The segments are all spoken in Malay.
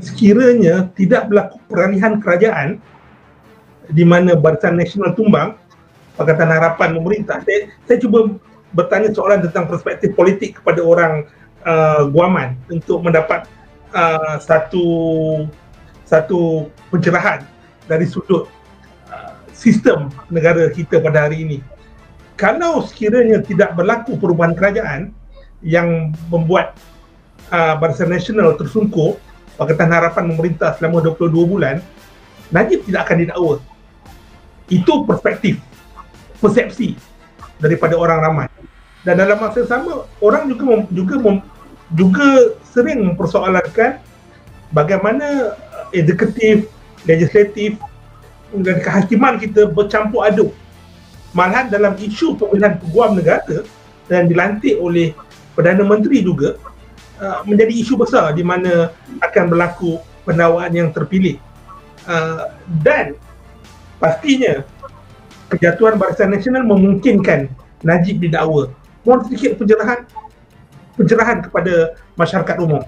Sekiranya tidak berlaku peralihan kerajaan di mana Barisan Nasional tumbang, Pakatan Harapan memerintah, saya cuba bertanya soalan tentang perspektif politik kepada orang Guaman untuk mendapat satu pencerahan dari sudut sistem negara kita pada hari ini. Kalau sekiranya tidak berlaku perubahan kerajaan yang membuat Barisan Nasional tersungkur, Pakatan Harapan memerintah selama 22 bulan, Najib tidak akan didakwa. Itu perspektif, persepsi daripada orang ramai. Dan dalam masa sama, orang juga sering mempersoalankan bagaimana eksekutif, legislatif dan kehakiman kita bercampur aduk. Malahan dalam isu pemilihan peguam negara dan dilantik oleh Perdana Menteri juga menjadi isu besar di mana akan berlaku pendakwaan yang terpilih. Dan pastinya kejatuhan Barisan Nasional memungkinkan Najib didakwa. Mohon sedikit pencerahan kepada masyarakat umum.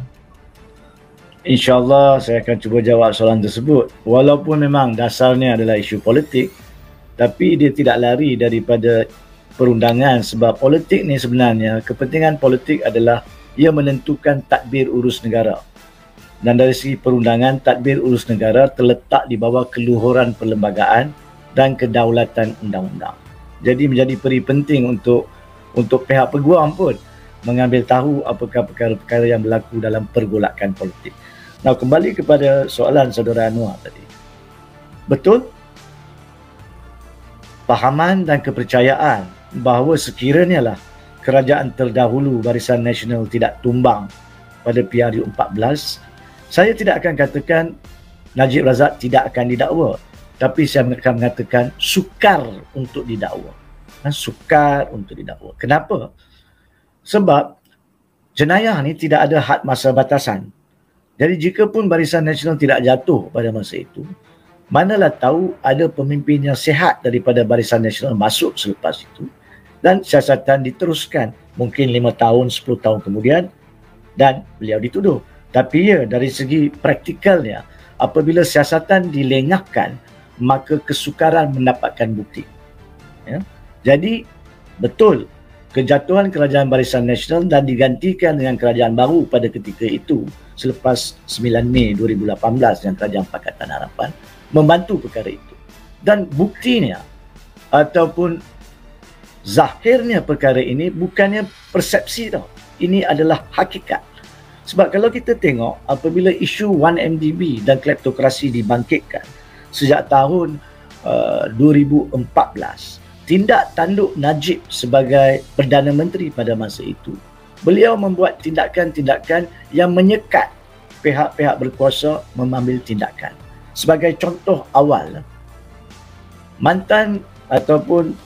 InsyaAllah saya akan cuba jawab soalan tersebut. Walaupun memang dasarnya adalah isu politik, tapi dia tidak lari daripada perundangan, sebab politik ni sebenarnya, kepentingan politik adalah ia menentukan tadbir urus negara. Dan dari segi perundangan, tadbir urus negara terletak di bawah keluhuran perlembagaan dan kedaulatan undang-undang. Jadi menjadi peri penting untuk pihak peguam pun mengambil tahu apakah perkara-perkara yang berlaku dalam pergolakan politik. Nah, kembali kepada soalan saudara Anwar tadi. Betul, pahaman dan kepercayaan bahawa sekiranya lah kerajaan terdahulu Barisan Nasional tidak tumbang pada PRU14, saya tidak akan katakan Najib Razak tidak akan didakwa, tapi saya akan mengatakan sukar untuk didakwa. Sukar untuk didakwa. Kenapa? Sebab jenayah ni tidak ada had masa batasan. Jadi jika pun Barisan Nasional tidak jatuh pada masa itu, manalah tahu ada pemimpin yang sihat daripada Barisan Nasional masuk selepas itu dan siasatan diteruskan mungkin 5 tahun, 10 tahun kemudian dan beliau dituduh. Tapi ya, dari segi praktikalnya, apabila siasatan dilengahkan, maka kesukaran mendapatkan bukti. Ya. Jadi betul, kejatuhan kerajaan Barisan Nasional dan digantikan dengan kerajaan baru pada ketika itu selepas 9 Mei 2018 dengan kerajaan Pakatan Harapan membantu perkara itu. Dan buktinya ataupun zahirnya perkara ini bukannya persepsi tau. Ini adalah hakikat. Sebab kalau kita tengok apabila isu 1MDB dan kleptokrasi dibangkitkan sejak tahun 2014, tindak tanduk Najib sebagai Perdana Menteri pada masa itu, beliau membuat tindakan-tindakan yang menyekat pihak-pihak berkuasa mengambil tindakan. Sebagai contoh awal, mantan ataupun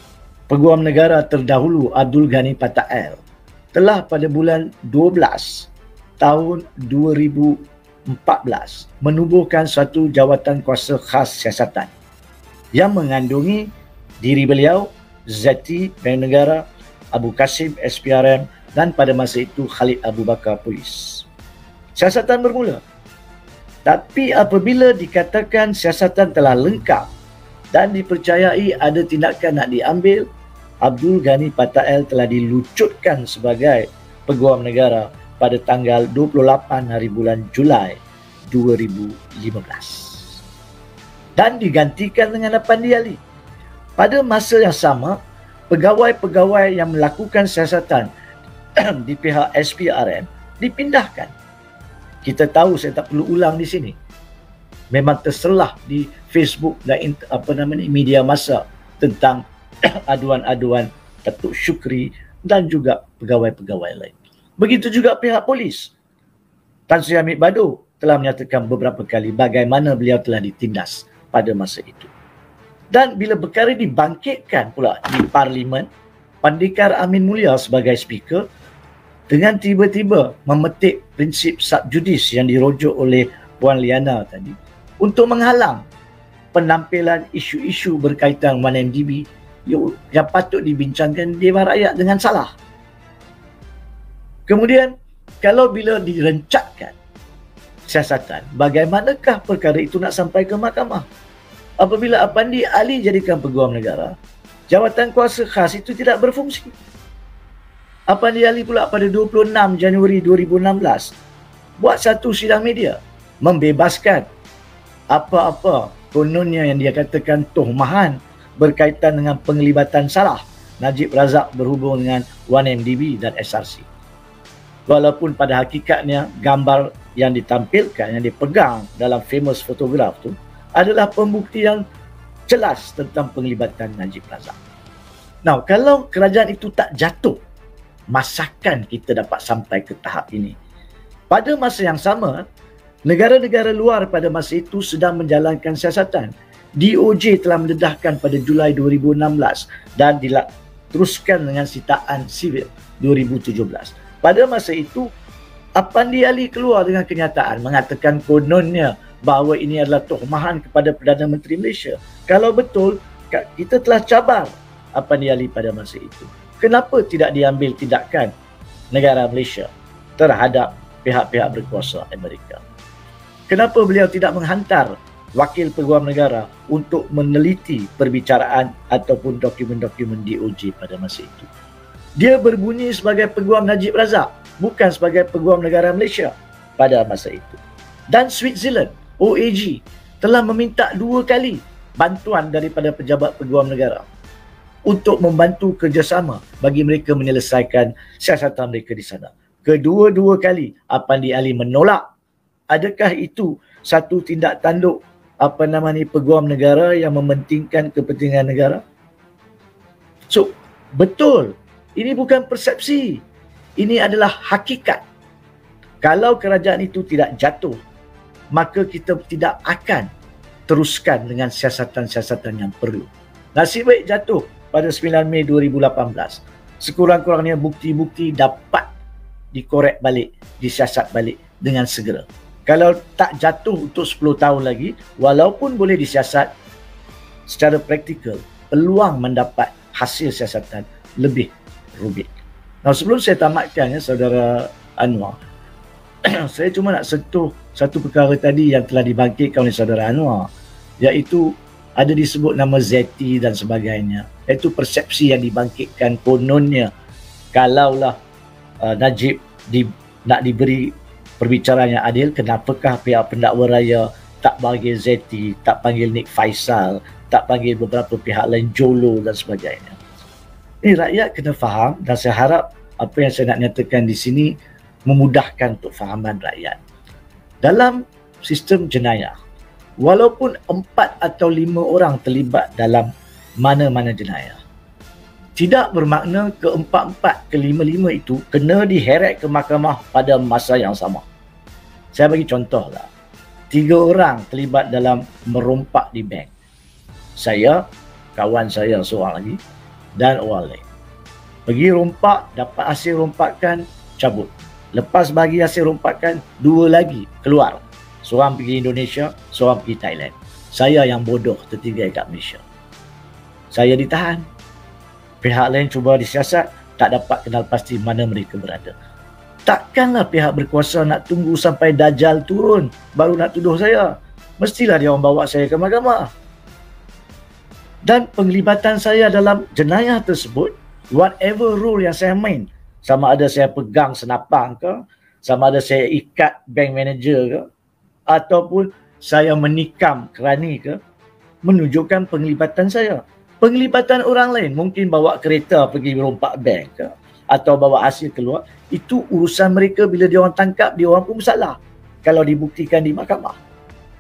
Peguam Negara terdahulu Abdul Ghani Patael telah pada bulan 12 tahun 2014 menubuhkan satu jawatan kuasa khas siasatan yang mengandungi diri beliau, Zati Bank Negara, Abu Kasim SPRM dan pada masa itu Khalid Abu Bakar Polis. Siasatan bermula. Tapi apabila dikatakan siasatan telah lengkap dan dipercayai ada tindakan nak diambil, Abdul Ghani Patael telah dilucutkan sebagai Peguam Negara pada tanggal 28 hari bulan Julai 2015 dan digantikan dengan Apandi Ali. Pada masa yang sama, pegawai-pegawai yang melakukan siasatan di pihak SPRM dipindahkan. Kita tahu, saya tak perlu ulang di sini. Memang terselah di Facebook dan media massa tentang aduan-aduan Datuk Syukri dan juga pegawai-pegawai lain. Begitu juga pihak polis. Tan Sri Hamid Badu telah menyatakan beberapa kali bagaimana beliau telah ditindas pada masa itu. Dan bila perkara dibangkitkan pula di Parlimen, Pandikar Amin Mulia sebagai speaker dengan tiba-tiba memetik prinsip subjudis yang dirujuk oleh Puan Liana tadi untuk menghalang penampilan isu-isu berkaitan 1MDB yang patut dibincangkan di dewan rakyat dengan salah. Kemudian, kalau bila direncatkan siasatan, bagaimanakah perkara itu nak sampai ke mahkamah? Apabila Apandi Ali jadikan peguam negara, jawatan kuasa khas itu tidak berfungsi. Apandi Ali pula pada 26 Januari 2016 buat satu sidang media membebaskan apa-apa kononnya yang dia katakan tuhmahan berkaitan dengan penglibatan salah Najib Razak berhubung dengan 1MDB dan SRC. Walaupun pada hakikatnya gambar yang ditampilkan, yang dipegang dalam famous photograph tu adalah pembukti yang jelas tentang penglibatan Najib Razak. Now, kalau kerajaan itu tak jatuh, masakan kita dapat sampai ke tahap ini? Pada masa yang sama, negara-negara luar pada masa itu sedang menjalankan siasatan. DOJ telah mendedahkan pada Julai 2016 dan diteruskan dengan sitaan sivil 2017. Pada masa itu, Apandi Ali keluar dengan kenyataan mengatakan kononnya bahawa ini adalah tuhmahan kepada Perdana Menteri Malaysia. Kalau betul, kita telah cabar Apandi Ali pada masa itu. Kenapa tidak diambil tindakan negara Malaysia terhadap pihak-pihak berkuasa Amerika? Kenapa beliau tidak menghantar wakil peguam negara untuk meneliti perbicaraan ataupun dokumen-dokumen DOJ pada masa itu? Dia berbunyi sebagai peguam Najib Razak, bukan sebagai peguam negara Malaysia pada masa itu. Dan Switzerland, OAG, telah meminta 2 kali bantuan daripada pejabat peguam negara untuk membantu kerjasama bagi mereka menyelesaikan siasatan mereka di sana. Kedua-dua kali Apandi Ali menolak. Adakah itu satu tindak tanduk peguam negara yang mementingkan kepentingan negara? So, betul. Ini bukan persepsi. Ini adalah hakikat. Kalau kerajaan itu tidak jatuh, maka kita tidak akan teruskan dengan siasatan-siasatan yang perlu. Nasib baik jatuh pada 9 Mei 2018. Sekurang-kurangnya bukti-bukti dapat dikorek balik, disiasat balik dengan segera. Kalau tak jatuh untuk 10 tahun lagi, walaupun boleh disiasat, secara praktikal, peluang mendapat hasil siasatan lebih rumit. Nah, sebelum saya tamatkan, Saudara Anwar, saya cuma nak sentuh satu perkara tadi yang telah dibangkitkan oleh Saudara Anwar, iaitu ada disebut nama Zeti dan sebagainya. Iaitu persepsi yang dibangkitkan kononnya kalaulah Najib nak diberi perbicaraan yang adil, kenapakah pihak pendakwa raya tak panggil Zeti, tak panggil Nick Faisal, tak panggil beberapa pihak lain, Jolo dan sebagainya. Ini rakyat kena faham, dan saya harap apa yang saya nak nyatakan di sini memudahkan untuk fahaman rakyat. Dalam sistem jenayah, walaupun 4 atau 5 orang terlibat dalam mana-mana jenayah, tidak bermakna ke-4-4, ke-5-5 itu kena diheret ke mahkamah pada masa yang sama. Saya bagi contohlah. 3 orang terlibat dalam merompak di bank. Saya, kawan saya seorang lagi, dan orang lain. Pergi rompak, dapat hasil rompakan, cabut. Lepas bagi hasil rompakan, 2 lagi keluar. Seorang pergi Indonesia, seorang pergi Thailand. Saya yang bodoh tertinggal kat Malaysia. Saya ditahan. Pihak lain cuba disiasat, tak dapat kenal pasti mana mereka berada. Takkanlah pihak berkuasa nak tunggu sampai Dajjal turun baru nak tuduh saya. Mestilah dia orang bawa saya ke mahkamah. Dan penglibatan saya dalam jenayah tersebut, whatever role yang saya main, sama ada saya pegang senapang ke, sama ada saya ikat bank manager ke, ataupun saya menikam kerani ke, menunjukkan penglibatan saya. Penglibatan orang lain, mungkin bawa kereta pergi rompak bank ke, atau bawa hasil keluar, itu urusan mereka. Bila dia orang tangkap, dia orang pun bersalah kalau dibuktikan di mahkamah.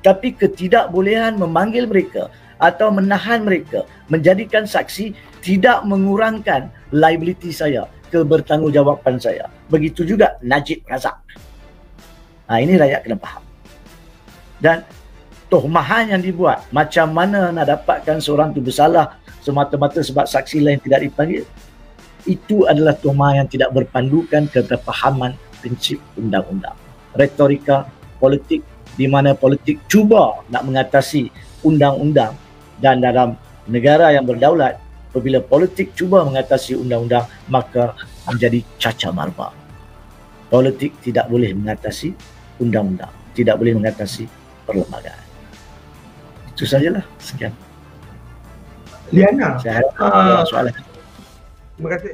Tapi ketidakbolehan memanggil mereka atau menahan mereka menjadikan saksi tidak mengurangkan liability saya, kebertanggungjawaban saya. Begitu juga Najib Razak. Ini rakyat kena faham. Dan tuhmahan yang dibuat, macam mana nak dapatkan seorang tu bersalah semata-mata sebab saksi lain tidak dipanggil, itu adalah tuhmahan yang tidak berpandukan kepahaman prinsip undang-undang. Retorika politik di mana politik cuba nak mengatasi undang-undang, dan dalam negara yang berdaulat, apabila politik cuba mengatasi undang-undang, maka menjadi caca marba. Politik tidak boleh mengatasi undang-undang. tidak boleh mengatasi perlembagaan. Itu sajalah. Sekian. Liana, Saya harap ada soalan. terima kasih.